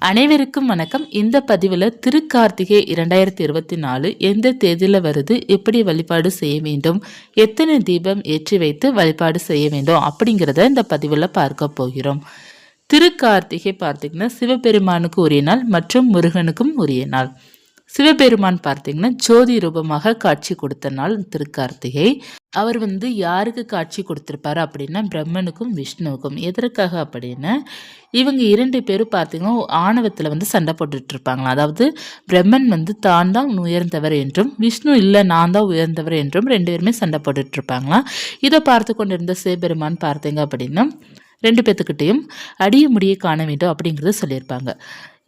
அனைவருக்கும் வணக்கம். இந்த பதிவில் திருக்கார்த்திகை 2024 எந்த தேதியில் வருது, எப்படி வழிபாடு செய்ய வேண்டும், எத்தனை தீபம் ஏற்றி வைத்து வழிபாடு செய்ய வேண்டும் அப்படிங்கிறத இந்த பதிவில் பார்க்க போகிறோம். திருக்கார்த்திகை பார்த்திங்கன்னா சிவபெருமானுக்கு உரிய நாள் மற்றும் முருகனுக்கும் உரிய நாள். சிவபெருமான் பார்த்தீங்கன்னா ஜோதி ரூபமாக காட்சி கொடுத்த நாள் திருக்கார்த்திகை. அவர் யாருக்கு காட்சி கொடுத்துருப்பாரு அப்படின்னா பிரம்மனுக்கும் விஷ்ணுவுக்கும். எதற்காக அப்படின்னா இவங்க 2 பேரும் பார்த்தீங்கன்னா ஆணவத்தில் சண்டை போட்டுட்டு இருப்பாங்களா. அதாவது பிரம்மன் தான் தான் உயர்ந்தவர் என்றும், விஷ்ணு இல்லை நான் தான் உயர்ந்தவர் என்றும் 2 பேருமே சண்டை போட்டுட்டு இருப்பாங்களாம். இதை பார்த்து கொண்டிருந்த சிவபெருமான் பார்த்தீங்க அப்படின்னா 2 பேத்துக்கிட்டையும் அடிய முடிய காண வேண்டும் அப்படிங்கிறத சொல்லியிருப்பாங்க.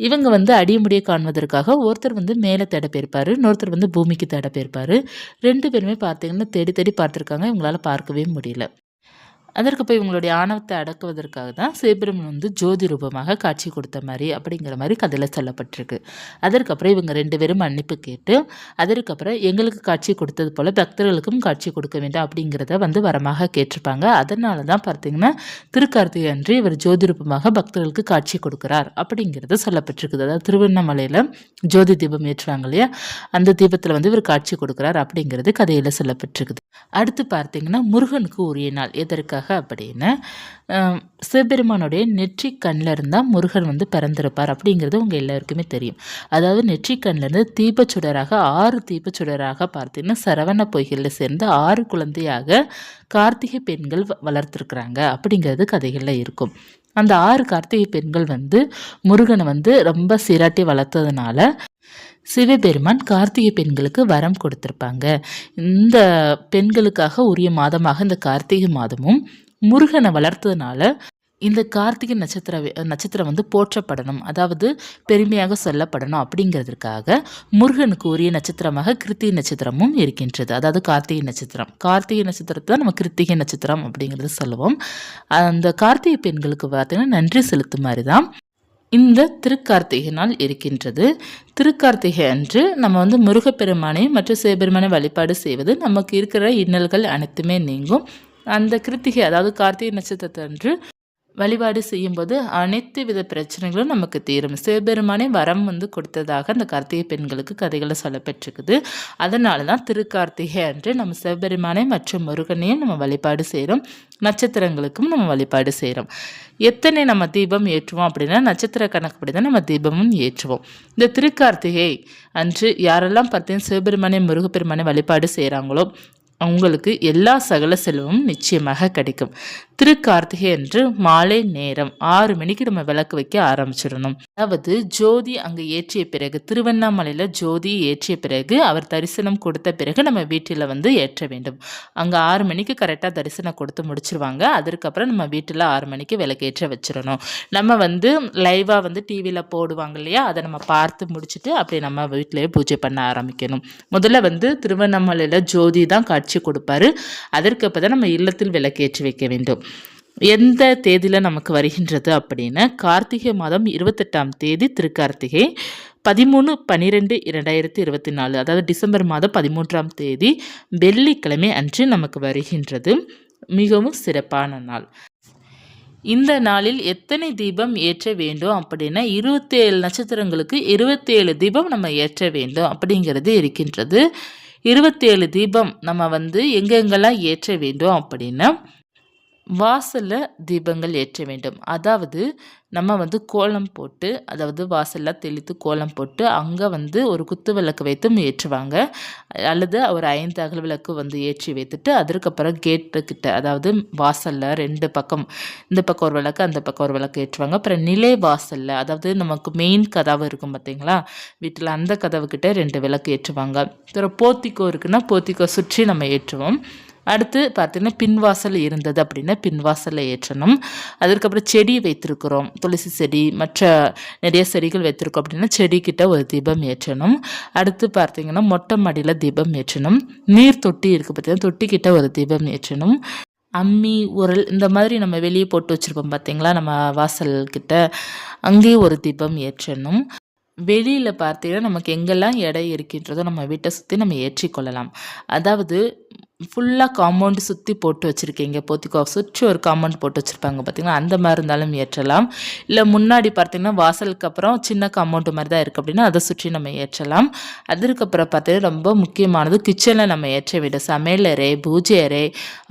இவங்க அடிய முடிய காண்பதற்காக ஒருத்தர் மேலே தேட போயிருப்பாரு, இன்னொருத்தர் பூமிக்கு தேட போயிருப்பாரு. 2 பேருமே பார்த்தீங்கன்னா தேடி தேடி பார்த்துருக்காங்க, இவங்களால பார்க்கவே முடியல. அதற்கு போய் இவங்களுடைய ஆணவத்தை அடக்குவதற்காக தான் சிவபெருமான் ஜோதி ரூபமாக காட்சி கொடுத்த மாதிரி அப்படிங்கிற மாதிரி கதையில் சொல்லப்பட்டிருக்கு. அதற்கப்புறம் இவங்க 2 பேரும் மன்னிப்பு கேட்டு அதற்கப்புறம் எங்களுக்கு காட்சி கொடுத்தது போல் பக்தர்களுக்கும் காட்சி கொடுக்க வேண்டும் அப்படிங்கிறத வரமாக கேட்டிருப்பாங்க. அதனால தான் பார்த்தீங்கன்னா திருக்கார்த்திகை அன்று இவர் ஜோதி ரூபமாக பக்தர்களுக்கு காட்சி கொடுக்குறார் அப்படிங்கிறத சொல்லப்பட்டிருக்குது. அதாவது திருவண்ணாமலையில் ஜோதி தீபம் ஏற்றுவாங்க இல்லையா, அந்த தீபத்தில் இவர் காட்சி கொடுக்குறார் அப்படிங்கிறது கதையில் சொல்லப்பட்டிருக்குது. அடுத்து பார்த்தீங்கன்னா முருகனுக்கு உரிய நாள். எதற்காக அப்படின்னா சிவபெருமானுடைய நெற்றி கண்ணில் இருந்தால் முருகன் பிறந்திருப்பார் அப்படிங்கிறது உங்கள் எல்லாருக்குமே தெரியும். அதாவது நெற்றி கண்ணிலேருந்து தீபச்சுடராக 6 தீபச்சுடராக பார்த்தீங்கன்னா சரவண பொய்களில் சேர்ந்து 6 குழந்தையாக கார்த்திகை பெண்கள் வளர்த்துருக்குறாங்க அப்படிங்கிறது கதைகளில் இருக்கும். அந்த 6 கார்த்திகை பெண்கள் முருகனை ரொம்ப சீராட்டி வளர்த்ததுனால சிவபெருமான் கார்த்திகை பெண்களுக்கு வரம் கொடுத்திருப்பாங்க. இந்த பெண்களுக்காக உரிய மாதமாக இந்த கார்த்திகை மாதமும் முருகனை வளர்த்ததுனால இந்த கார்த்திகை நட்சத்திரம் போற்றப்படணும், அதாவது பெருமையாக சொல்லப்படணும் அப்படிங்கிறதுக்காக முருகனுக்கு உரிய நட்சத்திரமாக கிருத்திகை நட்சத்திரமும் இருக்கின்றது. அதாவது கார்த்திகை நட்சத்திரத்தை தான் நம்ம கிருத்திகை நட்சத்திரம் அப்படிங்கிறது சொல்லுவோம். அந்த கார்த்திகை பெண்களுக்கு பார்த்தீங்கன்னா நன்றி செலுத்தும் மாதிரி தான் இந்த திருக்கார்த்திகை நாள் இருக்கின்றது. திருக்கார்த்திகை அன்று நம்ம முருகப்பெருமானை மற்றும் சிவபெருமானை வழிபாடு செய்வது நமக்கு இருக்கிற இன்னல்கள் அனைத்துமே நீங்கும். அந்த கிருத்திகை அதாவது கார்த்திகை நட்சத்திரத்தை அன்று வழிபாடு செய்யும்போது அனைத்து வித பிரச்சனைகளும் நமக்கு தீரும். சிவபெருமானே வரம் கொடுத்ததாக அந்த கார்த்திகை பெண்களுக்கு கதைகளை சொல்லப்பட்டிருக்குது. அதனால தான் திருக்கார்த்திகை அன்று நம்ம சிவபெருமானை மற்றும் முருகனையும் நம்ம வழிபாடு செய்கிறோம், நட்சத்திரங்களுக்கும் நம்ம வழிபாடு செய்கிறோம். எத்தனை நம்ம தீபம் ஏற்றுவோம் அப்படின்னா நட்சத்திர கணக்குப்படி தான் நம்ம தீபமும் ஏற்றுவோம். இந்த திருக்கார்த்திகை அன்று யாரெல்லாம் பார்த்தீங்கன்னா சிவபெருமானை முருகப்பெருமானை வழிபாடு செய்கிறாங்களோ அவங்களுக்கு எல்லா சகல செல்வமும் நிச்சயமாக கிடைக்கும். திருக்கார்த்திகை அன்று மாலை நேரம் 6 மணிக்கு நம்ம விளக்கு வைக்க ஆரம்பிச்சிடணும். அதாவது ஜோதி அங்கே ஏற்றிய பிறகு, திருவண்ணாமலையில் ஜோதி ஏற்றிய பிறகு அவர் தரிசனம் கொடுத்த பிறகு நம்ம வீட்டில் ஏற்ற வேண்டும். அங்கே 6 மணிக்கு கரெக்டாக தரிசனம் கொடுத்து முடிச்சிருவாங்க. அதற்கப்புறம் நம்ம வீட்டில் 6 மணிக்கு விளக்கேற்ற வச்சிடணும். நம்ம லைவாக டிவியில் போடுவாங்க இல்லையா, அதை நம்ம பார்த்து முடிச்சுட்டு அப்படியே நம்ம வீட்டிலேயே பூஜை பண்ண ஆரம்பிக்கணும். முதல்ல திருவண்ணாமலையில் ஜோதி தான் காட்சி கொடுப்பாரு. அதற்கப்புறம் தான் நம்ம இல்லத்தில் விளக்கேற்றி வைக்க வேண்டும். எந்த தேதியில் நமக்கு வருகின்றது அப்படின்னா கார்த்திகை மாதம் 28ஆம் தேதி திருக்கார்த்திகை 13/12/2024, அதாவது டிசம்பர் மாதம் 13ஆம் தேதி வெள்ளிக்கிழமை அன்று நமக்கு வருகின்றது. மிகவும் சிறப்பான நாள். இந்த நாளில் எத்தனை தீபம் ஏற்ற வேண்டும் அப்படின்னா 27 நட்சத்திரங்களுக்கு 27 தீபம் நம்ம ஏற்ற வேண்டும் அப்படிங்கிறது இருக்கின்றது. 27 தீபம் நம்ம எங்கெங்கெல்லாம் ஏற்ற வேண்டும் அப்படின்னா வாசலில் தீபங்கள் ஏற்ற வேண்டும். அதாவது நம்ம கோலம் போட்டு, அதாவது வாசலில் தெளித்து கோலம் போட்டு அங்கே ஒரு குத்து விளக்கு வைத்தும் ஏற்றுவாங்க. அல்லது ஒரு 5 அகல் விளக்கு ஏற்றி வைத்துட்டு அதற்கப்புறம் கேட்டுக்கிட்ட, அதாவது வாசலில் 2 பக்கம், இந்த பக்கம் ஒரு விளக்கு அந்த பக்கம் ஒரு விளக்கு ஏற்றுவாங்க. அப்புறம் நிலை வாசலில், அதாவது நமக்கு மெயின் கதவு இருக்கும் பார்த்தீங்களா வீட்டில், அந்த கதவுக்கிட்ட 2 விளக்கு ஏற்றுவாங்க. அப்புறம் போத்திக்கோ இருக்குன்னா போத்திக்கோ சுற்றி நம்ம ஏற்றுவோம். அடுத்து பார்த்தீங்கன்னா பின்வாசல் இருந்தது அப்படின்னா பின்வாசலில் ஏற்றணும். அதற்கப்புறம் செடி வைத்திருக்கிறோம், துளசி செடி மற்ற நிறைய செடிகள் வைத்திருக்கோம் அப்படின்னா செடிக்கிட்ட ஒரு தீபம் ஏற்றணும். அடுத்து பார்த்தீங்கன்னா மொட்டை மாடியில் தீபம் ஏற்றணும். நீர் தொட்டி இருக்குது பார்த்தீங்கன்னா தொட்டிக்கிட்ட ஒரு தீபம் ஏற்றணும். அம்மி உரல் இந்த மாதிரி நம்ம வெளியே போட்டு வச்சுருப்போம் பார்த்தீங்களா நம்ம வாசல்கிட்ட, அங்கேயும் ஒரு தீபம் ஏற்றணும். வெளியில் பார்த்தீங்கன்னா நமக்கு எங்கெல்லாம் இடம் இருக்கின்றதோ நம்ம வீட்டை சுற்றி நம்ம ஏற்றிக்கொள்ளலாம். அதாவது ஃபுல்லாக காம்பவுண்டு சுற்றி போட்டு வச்சுருக்கீங்க, போத்திக்கோ சுற்றி ஒரு காம்பவுண்ட் போட்டு வச்சுருப்பாங்க பார்த்தீங்களா, அந்த மாதிரி இருந்தாலும் ஏற்றலாம். இல்லை முன்னாடி பார்த்தீங்கன்னா வாசலுக்கு அப்புறம் சின்ன காம்பவுண்டு மாதிரி தான் இருக்குது அப்படின்னா அதை சுற்றி நம்ம ஏற்றலாம். அதற்கப்புறம் பார்த்தீங்கன்னா ரொம்ப முக்கியமானது கிச்சனில் நம்ம ஏற்ற வேண்டும். சமையல் அறை, பூஜை அறை,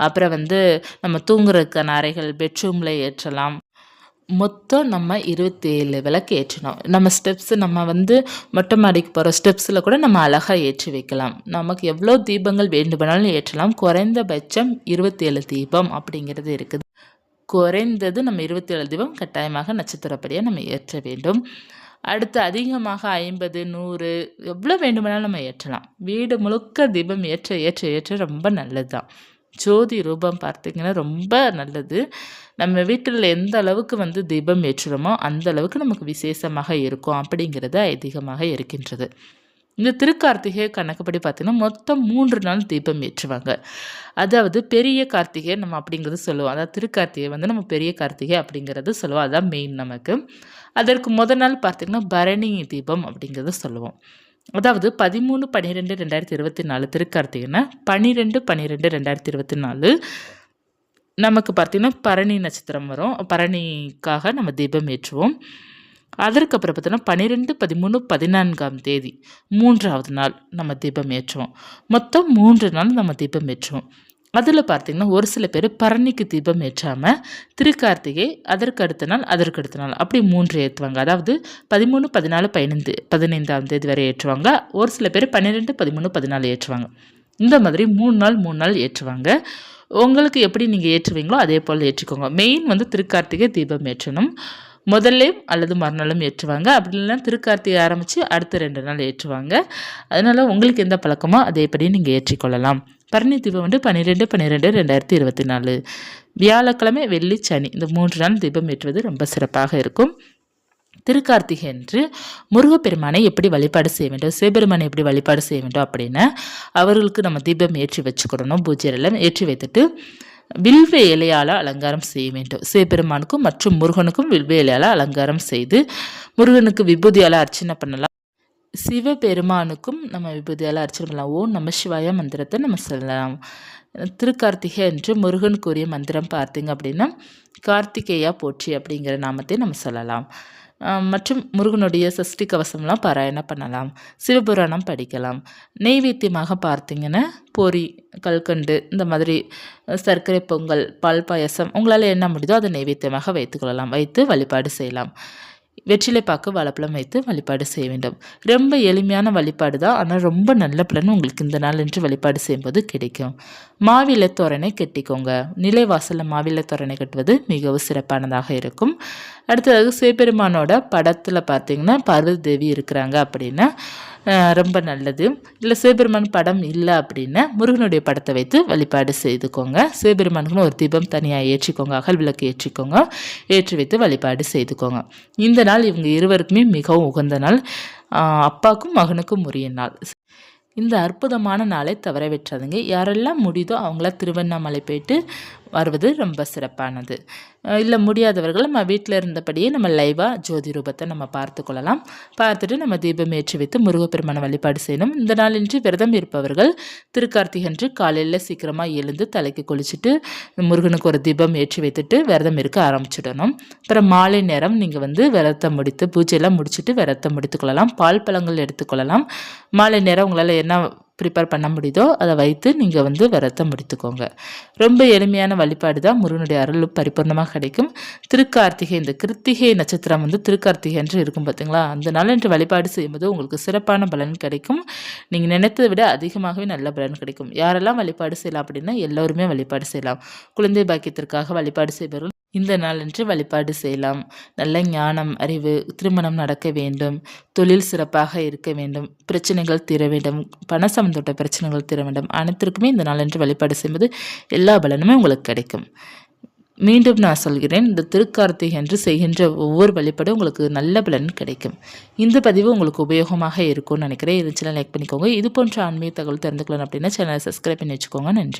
அப்புறம் வந்து நம்ம தூங்குறதுக்கான அறைகள், பெட்ரூமில் ஏற்றலாம். மொத்தம் நம்ம 27 விளக்கு ஏற்றணும். நம்ம ஸ்டெப்ஸு நம்ம வந்து மொட்டை மாடிக்கு போகிற ஸ்டெப்ஸில் கூட நம்ம அழகாக ஏற்றி வைக்கலாம். நமக்கு எவ்வளோ தீபங்கள் வேண்டுமானாலும் ஏற்றலாம். குறைந்தபட்சம் 27 தீபம் அப்படிங்கிறது இருக்குது. குறைந்தது நம்ம 27 தீபம் கட்டாயமாக நட்சத்திரப்படியாக நம்ம ஏற்ற வேண்டும். அடுத்து அதிகமாக 50, 100 எவ்வளோ வேண்டுமானாலும் நம்ம ஏற்றலாம். வீடு முழுக்க தீபம் ஏற்ற ஏற்ற ஏற்ற ரொம்ப நல்லது தான். ஜோதி ரூபம் பார்த்திங்கன்னா ரொம்ப நல்லது. நம்ம வீட்டில் எந்த அளவுக்கு வந்து தீபம் ஏற்றுறோமோ அந்த அளவுக்கு நமக்கு விசேஷமாக இருக்கும் அப்படிங்கிறது ஐதீகமாக இருக்கின்றது. இந்த திருக்கார்த்திகை கணக்குப்படி பார்த்திங்கன்னா மொத்தம் 3 நாள் தீபம் ஏற்றுவாங்க. அதாவது பெரிய கார்த்திகை நம்ம அப்படிங்கிறது சொல்லுவோம். அதாவது திருக்கார்த்திகை வந்து நம்ம பெரிய கார்த்திகை அப்படிங்கிறது சொல்லுவோம். அதுதான் மெயின் நமக்கு. அதற்கு முதல் நாள் பார்த்திங்கன்னா பரணி தீபம் அப்படிங்கிறத சொல்லுவோம். அதாவது 13/12/2024 திருக்கார்த்திகைன்னா 12/12/2024 நமக்கு பார்த்திங்கன்னா பரணி நட்சத்திரம் வரும். பரணிக்காக நம்ம தீபம் ஏற்றுவோம். அதற்கப்புறம் பார்த்தோன்னா 12, 13, 14ஆம் தேதி 3வது நாள் நம்ம தீபம் ஏற்றுவோம். மொத்தம் 3 நாள் நம்ம தீபம் ஏற்றுவோம். அதில் பார்த்திங்கன்னா ஒரு சில பேர் பரணிக்கு தீபம் ஏற்றாமல் திருக்கார்த்திகை அதற்கு அடுத்த நாள் அப்படி 3 ஏற்றுவாங்க. அதாவது 13, 14, 15ஆம் தேதி வரை ஏற்றுவாங்க. ஒரு சில பேர் 12, 13, 14 ஏற்றுவாங்க. இந்த மாதிரி 3 நாள் ஏற்றுவாங்க. உங்களுக்கு எப்படி நீங்கள் ஏற்றுவீங்களோ அதே போல் ஏற்றிக்கோங்க. மெயின் வந்து திருக்கார்த்திகை தீபம் ஏற்றணும். முதல்லையும் அல்லது மறுநாளும் ஏற்றுவாங்க. அப்படி இல்லைன்னா திருக்கார்த்திகை ஆரம்பித்து அடுத்த 2 நாள் ஏற்றுவாங்க. அதனால் உங்களுக்கு எந்த பழக்கமோ அதேபடி நீங்கள் ஏற்றிக்கொள்ளலாம். பரணி தீபம் வந்து 12/12/2024 வியாழக்கிழமை, வெள்ளி, சனி இந்த 3 நாள் தீபம் ஏற்றுவது ரொம்ப சிறப்பாக இருக்கும். திருக்கார்த்திகை அன்று முருகப்பெருமானை எப்படி வழிபாடு செய்ய வேண்டும், சிவபெருமானை எப்படி வழிபாடு செய்ய வேண்டும் அப்படின்னா அவர்களுக்கு நம்ம தீபம் ஏற்றி வச்சுக்கிடணும். பூஜையெல்லாம் ஏற்றி வைத்துட்டு வில்வ இலையால் அலங்காரம் செய்ய வேண்டும். சிவபெருமானுக்கும் மற்றும் முருகனுக்கும் வில்வ இலையால் அலங்காரம் செய்து முருகனுக்கு விபூதியால் அர்ச்சனை பண்ணலாம். சிவபெருமானுக்கும் நம்ம விபூதியால் அர்ச்சனை பண்ணலாம். ஓம் நம சிவாய மந்திரத்தை நம்ம சொல்லலாம். திருக்கார்த்திகை அன்று முருகனுக்குரிய மந்திரம் பார்த்திங்க அப்படின்னா கார்த்திகேயா போற்றி அப்படிங்கிற நாமத்தை நம்ம சொல்லலாம். மற்றும் முருகனுடைய சஷ்டி கவசம்லாம் பாராயணம் பண்ணலாம். சிவபுராணம் படிக்கலாம். நெய்வேத்தியமாக பார்த்திங்கன்னா பொரி, கல்கண்டு, இந்த மாதிரி சர்க்கரை பொங்கல், பால் பாயசம் உங்களால் என்ன முடியுதோ அதை நெய்வேத்தியமாக வைத்துக்கொள்ளலாம். வைத்து வழிபாடு செய்யலாம். வெற்றிலை பாக்கு, வாழைப்பழம் வைத்து வழிபாடு செய்ய வேண்டும். ரொம்ப எளிமையான வழிபாடு தான். ஆனால் ரொம்ப நல்ல பலன் உங்களுக்கு இந்த நாள் என்று வழிபாடு செய்யும்போது கிடைக்கும். மாவிலை தோரணை கட்டிக்கோங்க. நிலைவாசலில் மாவிலை தோரணை கட்டுவது மிகவும் சிறப்பானதாக இருக்கும். அடுத்தது சிவபெருமானோட படத்தில் பார்த்திங்கன்னா பார்வதி தேவி இருக்கிறாங்க அப்படின்னா ரொம்ப நல்லது. இல்லை சிவபெருமான் படம் இல்லை அப்படின்னா முருகனுடைய படத்தை வைத்து வழிபாடு செய்துக்கோங்க. சிவபெருமானுக்குன்னு ஒரு தீபம் தனியாக ஏற்றிக்கோங்க. அகல் விளக்கு ஏற்றிக்கோங்க. ஏற்றி வைத்து வழிபாடு செய்துக்கோங்க. இந்த நாள் இவங்க இருவருக்குமே மிகவும் உகந்த நாள். அப்பாவுக்கும் மகனுக்கும் உரிய நாள். இந்த அற்புதமான நாளை தவற விட்டுறாதுங்க. யாரெல்லாம் முடியுதோ அவங்களாம் திருவண்ணாமலை போயிட்டு வருவது ரொம்ப சிறப்பானது. இல்லை முடியாதவர்கள் நம்ம வீட்டில் இருந்தபடியே நம்ம லைவாக ஜோதி ரூபத்தை நம்ம பார்த்து கொள்ளலாம். பார்த்துட்டு நம்ம தீபம் ஏற்றி வைத்து முருகப்பெருமான வழிபாடு செய்யணும். இந்த நாளின்றி விரதம் இருப்பவர்கள் திருக்கார்த்திகை அன்று காலையில் சீக்கிரமாக எழுந்து தலைக்கு குளிச்சுட்டு முருகனுக்கு ஒரு தீபம் ஏற்றி வைத்துட்டு விரதம் இருக்க ஆரம்பிச்சிடணும். அப்புறம் மாலை நேரம் நீங்கள் வந்து விரதத்தை முடித்து பூஜையெல்லாம் முடிச்சுட்டு விரதத்தை முடித்துக்கொள்ளலாம். பால் பழங்கள் எடுத்துக்கொள்ளலாம். மாலை நேரம் உங்களால் என்ன ப்ரிப்பேர் பண்ண முடியுதோ அதை வைத்து நீங்கள் வந்து விரதத்தை முடித்துக்கோங்க. ரொம்ப எளிமையான வழிபாடு தான். முருகனுடைய அருள் பரிபூர்ணமாக கிடைக்கும். திருக்கார்த்திகை இந்த கிருத்திகை நட்சத்திரம் வந்து திருக்கார்த்திகை என்று இருக்கும் பார்த்தீங்களா, அந்த நாள் என்று வழிபாடு செய்யும்போது உங்களுக்கு சிறப்பான பலன் கிடைக்கும். நீங்கள் நினைத்ததை விட அதிகமாகவே நல்ல பலன் கிடைக்கும். யாரெல்லாம் வழிபாடு செய்யலாம் அப்படின்னா எல்லோருமே வழிபாடு செய்யலாம். குழந்தை பாக்கியத்திற்காக வழிபாடு செய்பவர்கள் இந்த நாளன்று வழிபாடு செய்யலாம். நல்ல ஞானம், அறிவு, திருமணம் நடக்க வேண்டும், தொழில் சிறப்பாக இருக்க வேண்டும், பிரச்சனைகள் தீர வேண்டும், பண சம்பந்தப்பட்ட பிரச்சனைகள் தீர வேண்டும். அனைத்திற்குமே இந்த நாளன்று வழிபாடு செய்யும்போது எல்லா பலனுமே உங்களுக்கு கிடைக்கும். மீண்டும் நான் சொல்கிறேன், இந்த திருக்கார்த்திகை என்று செய்கின்ற ஒவ்வொரு வழிபாடும் உங்களுக்கு நல்ல பலன் கிடைக்கும். இந்த பதிவு உங்களுக்கு உபயோகமாக இருக்கும்னு நினைக்கிறேன். இருந்துச்சுன்னா லைக் பண்ணிக்கோங்க. இது போன்ற ஆன்மீக தகவல் தெரிந்துக்கலாம் அப்படின்னா சேனலை சப்ஸ்கிரைப் பண்ணி வச்சுக்கோங்க. நன்றி.